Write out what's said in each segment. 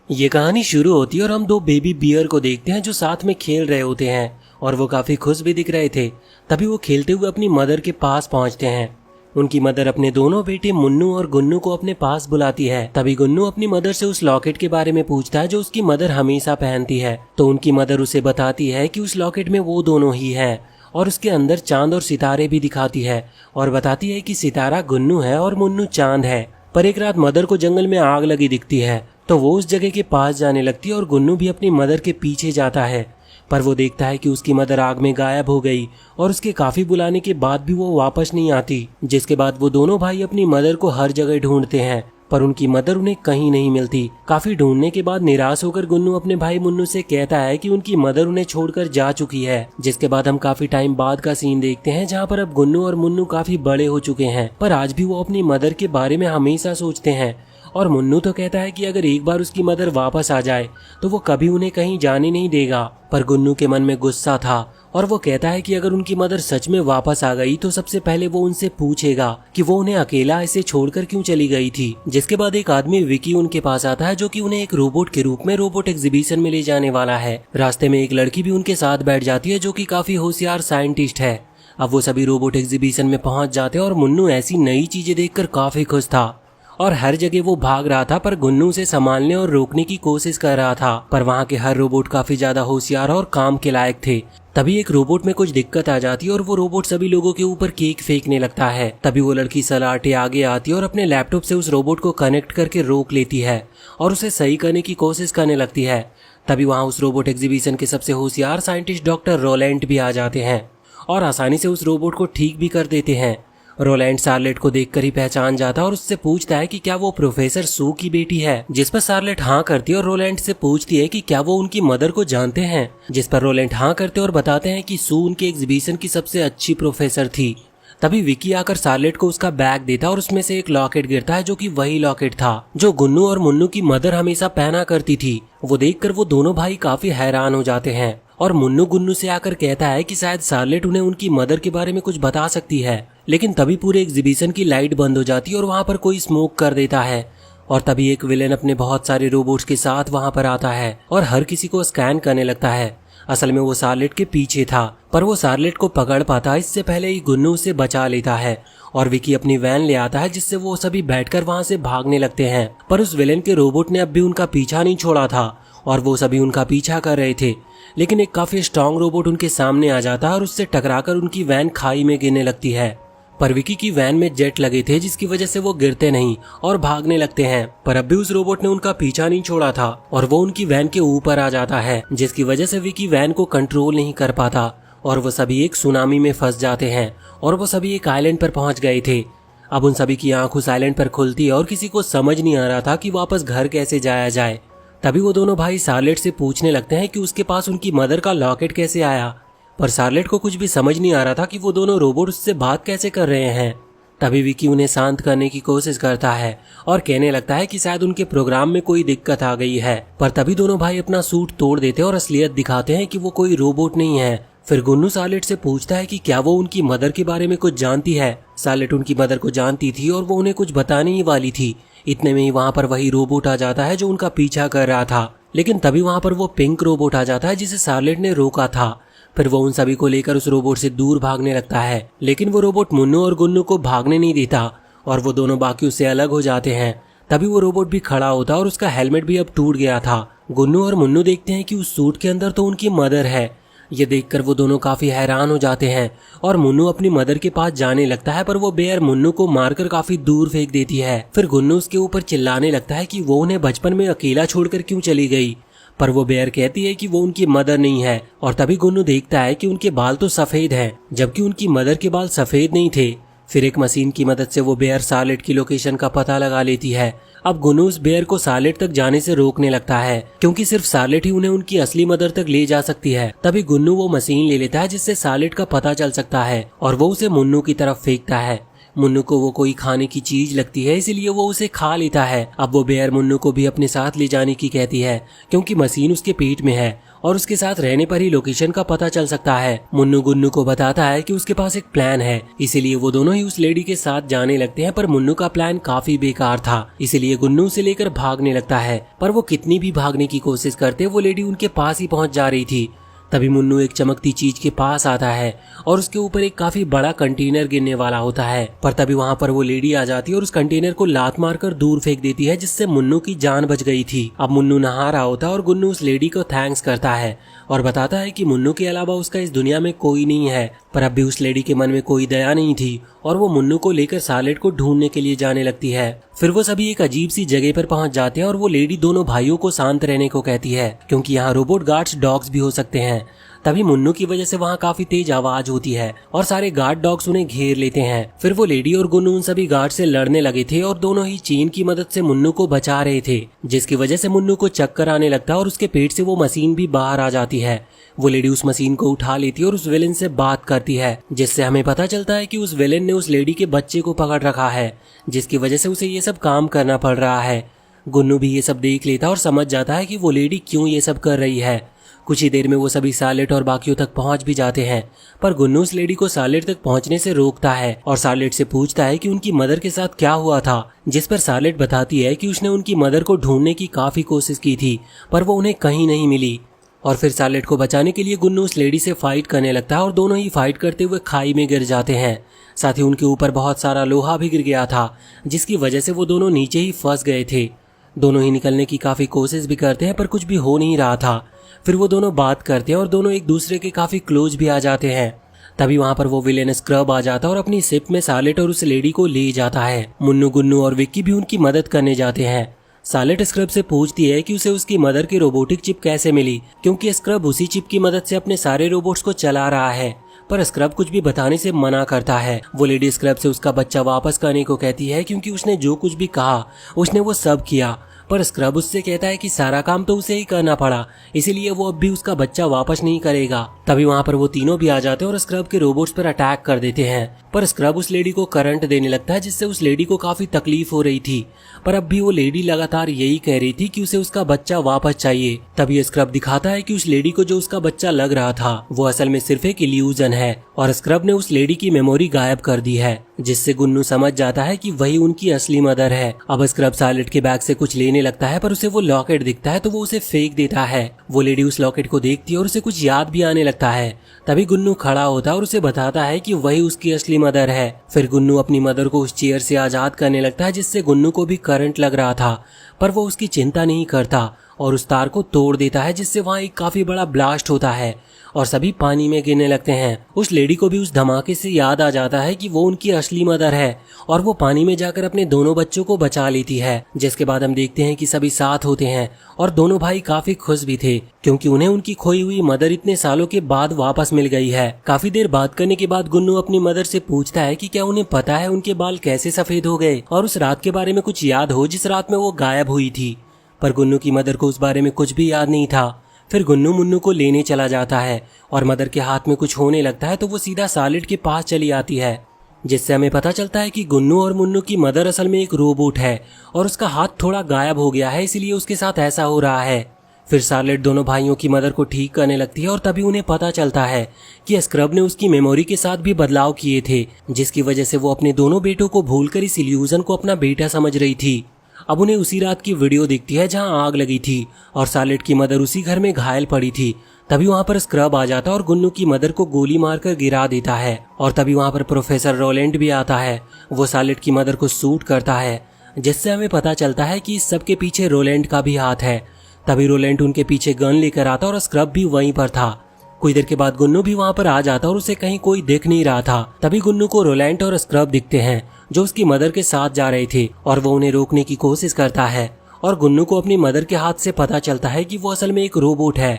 ये कहानी शुरू होती है और हम दो बेबी बियर को देखते हैं जो साथ में खेल रहे होते हैं और वो काफी खुश भी दिख रहे थे। तभी वो खेलते हुए अपनी मदर के पास पहुंचते हैं। उनकी मदर अपने दोनों बेटे मुन्नू और गुन्नू को अपने पास बुलाती है। तभी गुन्नू अपनी मदर से उस लॉकेट के बारे में पूछता है जो उसकी मदर हमेशा पहनती है। तो उनकी मदर उसे बताती है कि उस लॉकेट में वो दोनों ही है और उसके अंदर चांद और सितारे भी दिखाती है और बताती है कि सितारा गुन्नू है और मुन्नू चांद है। पर एक रात मदर को जंगल में आग लगी दिखती है तो वो उस जगह के पास जाने लगती है और गुन्नू भी अपनी मदर के पीछे जाता है। पर वो देखता है कि उसकी मदर आग में गायब हो गई और उसके काफी बुलाने के बाद भी वो वापस नहीं आती। जिसके बाद वो दोनों भाई अपनी मदर को हर जगह ढूंढते हैं पर उनकी मदर उन्हें कहीं नहीं मिलती। काफी ढूंढने के बाद निराश होकर गुन्नू अपने भाई मुन्नू से कहता है कि उनकी मदर उन्हें छोड़कर जा चुकी है। जिसके बाद हम काफी टाइम बाद का सीन देखते हैं जहाँ पर अब गुन्नू और मुन्नू काफी बड़े हो चुके हैं पर आज भी वो अपनी मदर के बारे में हमेशा सोचते हैं। और मुन्नू तो कहता है कि अगर एक बार उसकी मदर वापस आ जाए तो वो कभी उन्हें कहीं जाने नहीं देगा। पर गुन्नू के मन में गुस्सा था और वो कहता है कि अगर उनकी मदर सच में वापस आ गई तो सबसे पहले वो उनसे पूछेगा कि वो उन्हें अकेला ऐसे छोड़कर क्यों चली गई थी। जिसके बाद एक आदमी विकी उनके पास आता है जो कि उन्हें एक रोबोट के रूप में रोबोट एग्जीबिशन में ले जाने वाला है। रास्ते में एक लड़की भी उनके साथ बैठ जाती है जो कि काफी होशियार साइंटिस्ट है। अब वो सभी रोबोट एग्जीबिशन में पहुंच जाते हैं और मुन्नू ऐसी नई चीजें देखकर काफी खुश था और हर जगह वो भाग रहा था पर गुन्नू उसे संभालने और रोकने की कोशिश कर रहा था। पर वहाँ के हर रोबोट काफी ज्यादा होशियार और काम के लायक थे। तभी एक रोबोट में कुछ दिक्कत आ जाती है और वो रोबोट सभी लोगों के ऊपर केक फेंकने लगता है। तभी वो लड़की सलाटे आगे आती है और अपने लैपटॉप से उस रोबोट को कनेक्ट करके रोक लेती है और उसे सही करने की कोशिश करने लगती है। तभी वहाँ उस रोबोट एग्जीबिशन के सबसे होशियार साइंटिस्ट डॉक्टर रोलैंड भी आ जाते हैं और आसानी से उस रोबोट को ठीक भी कर देते हैं। रोलैंड शार्लेट को देखकर ही पहचान जाता है और उससे पूछता है कि क्या वो प्रोफेसर सू की बेटी है। जिस पर शार्लेट हाँ करती है और रोलैंड से पूछती है कि क्या वो उनकी मदर को जानते हैं। जिस पर रोलैंड हाँ करते और बताते हैं कि सू उनके एग्जीबिशन की सबसे अच्छी प्रोफेसर थी। तभी विकी आकर शार्लेट को उसका बैग देता और उसमें से एक लॉकेट गिरता है जो कि वही लॉकेट था जो गुन्नू और मुन्नू की मदर हमेशा पहना करती थी। वो देखकर वो दोनों भाई काफी हैरान हो जाते हैं और मुन्नू गुन्नू से आकर कहता है कि शायद शार्लेट उन्हें उनकी मदर के बारे में कुछ बता सकती है। लेकिन तभी पूरे एग्जीबिशन की लाइट बंद हो जाती है और वहाँ पर कोई स्मोक कर देता है और तभी एक विलेन अपने बहुत सारे रोबोट्स के साथ वहाँ पर आता है और हर किसी को स्कैन करने लगता है। असल में वो शार्लेट के पीछे था पर वो शार्लेट को पकड़ पाता इससे पहले ही गुन्नू उसे बचा लेता है और विकी अपनी वैन ले आता है जिससे वो सभी बैठकर वहाँ से भागने लगते हैं। पर उस विलेन के रोबोट ने अब भी उनका पीछा नहीं छोड़ा था और वो सभी उनका पीछा कर रहे थे। लेकिन एक काफी स्ट्रॉन्ग रोबोट उनके सामने आ जाता है और उससे टकराकर उनकी वैन खाई में गिरने लगती है। पर विकी की वैन में जेट लगे थे जिसकी वजह से वो गिरते नहीं और भागने लगते हैं। पर अब भी उस रोबोट ने उनका पीछा नहीं छोड़ा था और वो उनकी वैन के ऊपर आ जाता है जिसकी वजह से विकी वैन को कंट्रोल नहीं कर पाता और वो सभी एक सुनामी में फंस जाते हैं और वो सभी एक आइलैंड पर पहुंच गए थे। अब उन सभी की आंख उस आइलैंड पर खुलती है और किसी को समझ नहीं आ रहा था कि वापस घर कैसे जाया जाए। तभी वो दोनों भाई शार्लेट से पूछने लगते हैं कि उसके पास उनकी मदर का लॉकेट कैसे आया। पर शार्लेट को कुछ भी समझ नहीं आ रहा था कि वो दोनों रोबोट उससे बात कैसे कर रहे हैं। तभी विकी उन्हें शांत करने की कोशिश करता है और कहने लगता है कि शायद उनके प्रोग्राम में कोई दिक्कत आ गई है। पर तभी दोनों भाई अपना सूट तोड़ देते और असलियत दिखाते हैं कि वो कोई रोबोट नहीं है। फिर गुन्नू शार्लेट से पूछता है कि क्या वो उनकी मदर के बारे में कुछ जानती है। शार्लेट उनकी मदर को जानती थी और वो उन्हें कुछ बताने ही वाली थी। इतने में ही वहाँ पर वही रोबोट आ जाता है जो उनका पीछा कर रहा था। लेकिन तभी वहाँ पर वो पिंक रोबोट आ जाता है जिसे शार्लेट ने रोका था। फिर वो उन सभी को लेकर उस रोबोट से दूर भागने लगता है लेकिन वो रोबोट मुन्नू और गुन्नू को भागने नहीं देता और वो दोनों बाकी उससे अलग हो जाते हैं। तभी वो रोबोट भी खड़ा होता और उसका हेलमेट भी अब टूट गया था। गुन्नू और मुन्नू देखते हैं कि उस सूट के अंदर तो उनकी मदर है। ये देखकर वो दोनों काफी हैरान हो जाते हैं और मुन्नू अपनी मदर के पास जाने लगता है पर वो बेयर मुन्नू को मारकर काफी दूर फेंक देती है। फिर गुन्नू उसके ऊपर चिल्लाने लगता है कि वो उन्हें बचपन में अकेला छोड़कर क्यों चली गई। पर वो बेयर कहती है कि वो उनकी मदर नहीं है और तभी गुन्नू देखता है कि उनके बाल तो सफेद हैं जबकि उनकी मदर के बाल सफेद नहीं थे। फिर एक मशीन की मदद से वो बेयर शार्लेट की लोकेशन का पता लगा लेती है। अब गुन्नू उस बेयर को शार्लेट तक जाने से रोकने लगता है क्योंकि सिर्फ शार्लेट ही उन्हें उनकी असली मदर तक ले जा सकती है। तभी गुन्नू वो मशीन ले लेता है जिससे शार्लेट का पता चल सकता है और वो उसे मुन्नू की तरफ फेंकता है। मुन्नू को वो कोई खाने की चीज लगती है, इसलिए वो उसे खा लेता है। अब वो बेयर मुन्नू को भी अपने साथ ले जाने की कहती है क्योंकि मशीन उसके पेट में है और उसके साथ रहने पर ही लोकेशन का पता चल सकता है। मुन्नू गुन्नू को बताता है कि उसके पास एक प्लान है, इसीलिए वो दोनों ही उस लेडी के साथ जाने लगते हैं। पर मुन्नू का प्लान काफी बेकार था, इसीलिए गुन्नू उसे लेकर भागने लगता है। पर वो कितनी भी भागने की कोशिश करते, वो लेडी उनके पास ही पहुंच जा रही थी। तभी मुन्नू एक चमकती चीज के पास आता है और उसके ऊपर एक काफी बड़ा कंटेनर गिरने वाला होता है। पर तभी वहाँ पर वो लेडी आ जाती है और उस कंटेनर को लात मारकर दूर फेंक देती है, जिससे मुन्नू की जान बच गई थी। अब मुन्नू नहा रहा होता है और गुन्नू उस लेडी को थैंक्स करता है और बताता है कि मुन्नू के अलावा उसका इस दुनिया में कोई नहीं है। पर अब भी उस लेडी के मन में कोई दया नहीं थी और वो मुन्नू को लेकर सालेट को ढूंढने के लिए जाने लगती है। फिर वो सभी एक अजीब सी जगह पर पहुंच जाते हैं और वो लेडी दोनों भाइयों को शांत रहने को कहती है क्योंकि यहाँ रोबोट गार्ड्स डॉग्स भी हो सकते हैं। तभी मुन्नू की वजह से वहाँ काफी तेज आवाज होती है और सारे गार्ड डॉग्स उन्हें घेर लेते हैं। फिर वो लेडी और गुन्नू उन सभी गार्ड से लड़ने लगे थे और दोनों ही चेन की मदद से मुन्नू को बचा रहे थे, जिसकी वजह से मुन्नू को चक्कर आने लगता है और उसके पेट से वो मशीन भी बाहर आ जाती है। वो लेडी उस मशीन को उठा लेती है और उस विलेन से बात करती है, जिससे हमें पता चलता है कि उस विलेन ने उस लेडी के बच्चे को पकड़ रखा है, जिसकी वजह से उसे ये सब काम करना पड़ रहा है। गुन्नू भी ये सब देख लेता और समझ जाता है कि वो लेडी क्यों ये सब कर रही है। कुछ ही देर में वो सभी सालेट और बाकियों तक पहुंच भी जाते हैं, पर गुन्नू उस लेडी को सालेट तक पहुंचने से रोकता है और सालेट से पूछता है कि उनकी मदर के साथ क्या हुआ था, जिस पर सालेट बताती है कि उसने उनकी मदर को ढूंढने की काफी कोशिश की थी पर वो उन्हें कहीं नहीं मिली। और फिर सालेट को बचाने के लिए गुन्नू उस लेडी से फाइट करने लगता है और दोनों ही फाइट करते हुए खाई में गिर जाते हैं। साथ ही उनके ऊपर बहुत सारा लोहा भी गिर गया था, जिसकी वजह से वो दोनों नीचे ही फंस गए थे। दोनों ही निकलने की काफी कोशिश भी करते हैं पर कुछ भी हो नहीं रहा था। फिर वो दोनों बात करते हैं और दोनों एक दूसरे के काफी क्लोज भी आ जाते हैं। तभी वहाँ पर वो विलेन स्क्रब आ जाता है और अपनी शिप में सालेट और उस लेडी को ले जाता है। मुन्नू गुन्नू और विक्की भी उनकी मदद करने जाते हैं। सालेट स्क्रब से पूछती है कि उसे उसकी मदर की रोबोटिक चिप कैसे मिली, क्योंकि स्क्रब उसी चिप की मदद से अपने सारे रोबोट्स को चला रहा है। पर स्क्रब कुछ भी बताने से मना करता है। वो लेडी स्क्रब से उसका बच्चा वापस करने को कहती है क्योंकि उसने जो कुछ भी कहा उसने वो सब किया। पर स्क्रब उससे कहता है कि सारा काम तो उसे ही करना पड़ा, इसीलिए वो अब भी उसका बच्चा वापस नहीं करेगा। तभी वहाँ पर वो तीनों भी आ जाते हैं और स्क्रब के रोबोट्स पर अटैक कर देते हैं। पर स्क्रब उस लेडी को करंट देने लगता है, जिससे उस लेडी को काफी तकलीफ हो रही थी। पर अब भी वो लेडी लगातार यही कह रही थी कि उसे उसका बच्चा वापस चाहिए। तभी स्क्रब दिखाता है कि उस लेडी को जो उसका बच्चा लग रहा था वो असल में सिर्फ एक इल्यूजन है और स्क्रब ने उस लेडी की मेमोरी गायब कर दी है, जिससे गुन्नू समझ जाता है कि वही उनकी असली मदर है। अब स्क्रब सालेट के बैग से कुछ लेने लगता है पर उसे वो लॉकेट दिखता है तो वो उसे फेंक देता है। वो लेडी उस लॉकेट को देखती है और उसे कुछ याद भी आने लगता है। तभी गुन्नू खड़ा होता है और उसे बताता है कि वही उसकी असली मदर है। फिर गुन्नू अपनी मदर को उस चेयर से आजाद करने लगता है, जिससे गुन्नू को भी करंट लग रहा था, पर वो उसकी चिंता नहीं करता और उस तार को तोड़ देता है, जिससे वहाँ एक काफी बड़ा ब्लास्ट होता है और सभी पानी में गिरने लगते हैं। उस लेडी को भी उस धमाके से याद आ जाता है कि वो उनकी असली मदर है और वो पानी में जाकर अपने दोनों बच्चों को बचा लेती है। जिसके बाद हम देखते हैं कि सभी साथ होते हैं और दोनों भाई काफी खुश भी थे क्योंकि उन्हें उनकी खोई हुई मदर इतने सालों के बाद वापस मिल गई है। काफी देर बात करने के बाद गुन्नू अपनी मदर से पूछता है कि क्या उन्हें पता है उनके बाल कैसे सफेद हो गए और उस रात के बारे में कुछ याद हो जिस रात में वो गायब हुई थी। पर गुन्नू की मदर को उस बारे में कुछ भी याद नहीं था। फिर गुन्नू मुन्नू को लेने चला जाता है और मदर के हाथ में कुछ होने लगता है तो वो सीधा सालेट के पास चली आती है, जिससे हमें पता चलता है कि गुन्नू और मुन्नू की मदर असल में एक रोबोट है और उसका हाथ थोड़ा गायब हो गया है, इसीलिए उसके साथ ऐसा हो रहा है। फिर सालेट दोनों भाइयों की मदर को ठीक करने लगती है और तभी उन्हें पता चलता है कि स्क्रब ने उसकी मेमोरी के साथ भी बदलाव किए थे, जिसकी वजह से वो अपने दोनों बेटों को भूलकर इस इल्यूजन को अपना बेटा समझ रही थी। अब उन्हें उसी रात की वीडियो दिखती है जहां आग लगी थी और सालेट की मदर उसी घर में घायल पड़ी थी। तभी वहां पर स्क्रब आ जाता है और गुन्नू की मदर को गोली मारकर गिरा देता है और तभी वहां पर प्रोफेसर रोलैंड भी आता है। वो सालेट की मदर को शूट करता है, जिससे हमें पता चलता है कि इस सब के पीछे रोलैंड का भी हाथ है। तभी रोलैंड उनके पीछे गन लेकर आता और स्क्रब भी वहीं पर था। कुछ देर के बाद गुन्नू भी वहां पर आ जाता और उसे कहीं कोई देख नहीं रहा था। तभी गुन्नू को रोलैंड और स्क्रब दिखते हैं जो उसकी मदर के साथ जा रहे थे और वो उन्हें रोकने की कोशिश करता है और गुन्नू को अपनी मदर के हाथ से पता चलता है कि वो असल में एक रोबोट है।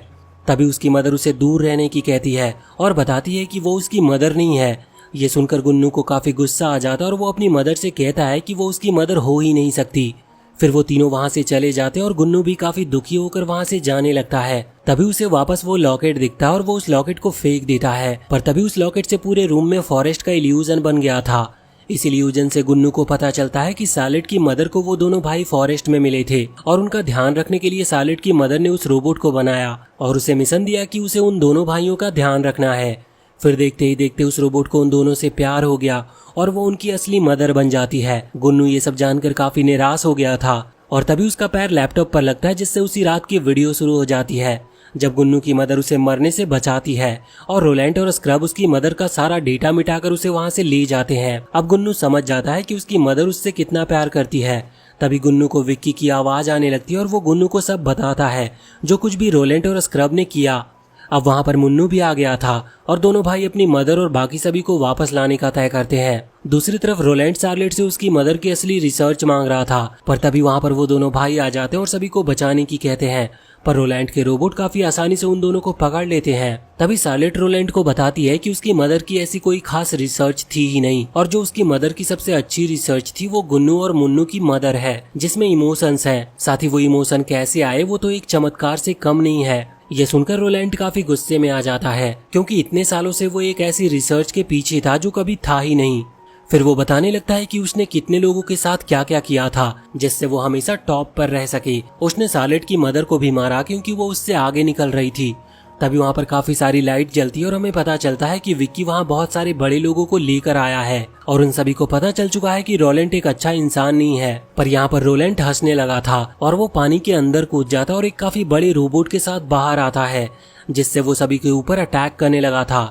तभी उसकी मदर उसे दूर रहने की कहती है और बताती है कि वो उसकी मदर नहीं है। ये सुनकर गुन्नू को काफी गुस्सा आ जाता है और वो अपनी मदर से कहता है कि वो उसकी मदर हो ही नहीं सकती। फिर वो तीनों वहां से चले जाते हैं और गुन्नू भी काफी दुखी होकर वहां से जाने लगता है। तभी उसे वापस वो लॉकेट दिखता है और वो उस लॉकेट को फेंक देता है, पर तभी उस लॉकेट से पूरे रूम में फॉरेस्ट का इल्यूजन बन गया था। इसीलिए यूजन से गुन्नू को पता चलता है कि सालेट की मदर को वो दोनों भाई फॉरेस्ट में मिले थे और उनका ध्यान रखने के लिए सालेट की मदर ने उस रोबोट को बनाया और उसे मिशन दिया कि उसे उन दोनों भाइयों का ध्यान रखना है। फिर देखते ही देखते उस रोबोट को उन दोनों से प्यार हो गया और वो उनकी असली मदर बन जाती है। गुन्नू ये सब जानकर काफी निराश हो गया था और तभी उसका पैर लैपटॉप पर लगता है, जिससे उसी रात की वीडियो शुरू हो जाती है जब गुन्नू की मदर उसे मरने से बचाती है और रोलैंड और स्क्रब उसकी मदर का सारा डेटा मिटाकर उसे वहां से ले जाते हैं। अब गुन्नू समझ जाता है कि उसकी मदर उससे कितना प्यार करती है। तभी गुन्नू को विक्की की आवाज आने लगती है और वो गुन्नू को सब बताता है जो कुछ भी रोलैंड और स्क्रब ने किया। अब वहां पर मुन्नू भी आ गया था और दोनों भाई अपनी मदर और बाकी सभी को वापस लाने का तय करते हैं। दूसरी तरफ रोलैंड सार्लेट से उसकी मदर की असली रिसर्च मांग रहा था, पर तभी वहां पर वो दोनों भाई आ जाते हैं और सभी को बचाने की कहते हैं। पर रोलैंड के रोबोट काफी आसानी से उन दोनों को पकड़ लेते हैं। तभी सार्लेट रोलैंड को बताती है कि उसकी मदर की ऐसी कोई खास रिसर्च थी ही नहीं और जो उसकी मदर की सबसे अच्छी रिसर्च थी वो गुन्नू और मुन्नू की मदर है, जिसमें इमोशंस हैं। साथ ही वो इमोशन कैसे आए वो तो एक चमत्कार से कम नहीं है। ये सुनकर रोलैंड काफी गुस्से में आ जाता है, क्योंकि इतने सालों से वो एक ऐसी रिसर्च के पीछे था जो कभी था ही नहीं। फिर वो बताने लगता है कि उसने कितने लोगों के साथ क्या क्या किया था जिससे वो हमेशा टॉप पर रह सके। उसने सार्लेट की मदर को भी मारा क्योंकि वो उससे आगे निकल रही थी। तभी वहाँ पर काफी सारी लाइट जलती है और हमें पता चलता है कि विक्की वहाँ बहुत सारे बड़े लोगों को लेकर आया है और उन सभी को पता चल चुका है कि रोलैंड एक अच्छा इंसान नहीं है। पर यहाँ पर रोलैंड हंसने लगा था और वो पानी के अंदर कूद जाता और एक काफी बड़े रोबोट के साथ बाहर आता है, जिससे वो सभी के ऊपर अटैक करने लगा था।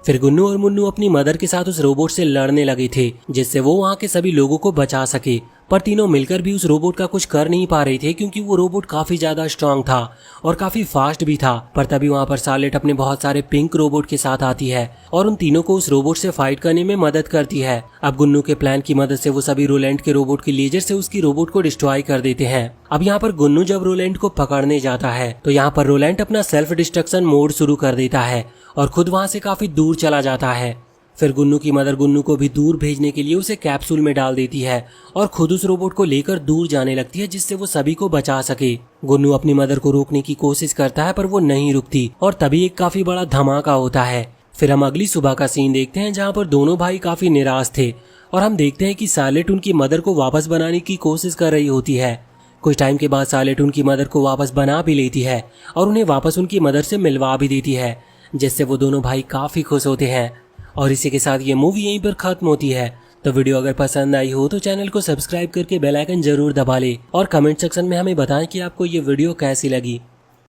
फिर गुन्नू और मुन्नू अपनी मदर के साथ उस रोबोट से लड़ने लगे थे, जिससे वो वहाँ के सभी लोगों को बचा सके। पर तीनों मिलकर भी उस रोबोट का कुछ कर नहीं पा रहे थे, क्योंकि वो रोबोट काफी ज्यादा स्ट्रांग था और काफी फास्ट भी था। पर तभी वहाँ पर सार्लेट अपने बहुत सारे पिंक रोबोट के साथ आती है और उन तीनों को उस रोबोट से फाइट करने में मदद करती है। अब गुन्नू के प्लान की मदद से वो सभी रोलैंड के रोबोट के लेजर से उसकी रोबोट को डिस्ट्रॉय कर देते हैं। अब यहाँ पर गुन्नू जब रोलैंड को पकड़ने जाता है तो यहाँ पर रोलैंड अपना सेल्फ डिस्ट्रक्शन मोड शुरू कर देता है और खुद वहाँ से काफी दूर चला जाता है। फिर गुन्नू की मदर गुन्नू को भी दूर भेजने के लिए उसे कैप्सूल में डाल देती है और खुद उस रोबोट को लेकर दूर जाने लगती है, जिससे वो सभी को बचा सके। गुन्नू अपनी मदर को रोकने की कोशिश करता है पर वो नहीं रुकती और तभी एक काफी बड़ा धमाका होता है। फिर हम अगली सुबह का सीन देखते हैं जहाँ पर दोनों भाई काफी निराश थे और हम देखते हैं कि सार्लेट उनकी मदर को वापस बनाने की कोशिश कर रही होती है। कुछ टाइम के बाद सार्लेट उनकी मदर को वापस बना भी लेती है और उन्हें वापस उनकी मदर से मिलवा भी देती है, जिससे वो दोनों भाई काफी खुश होते हैं। और इसी के साथ ये मूवी यहीं पर खत्म होती है। तो वीडियो अगर पसंद आई हो तो चैनल को सब्सक्राइब करके बेल आइकन जरूर दबा ले और कमेंट सेक्शन में हमें बताएं कि आपको ये वीडियो कैसी लगी।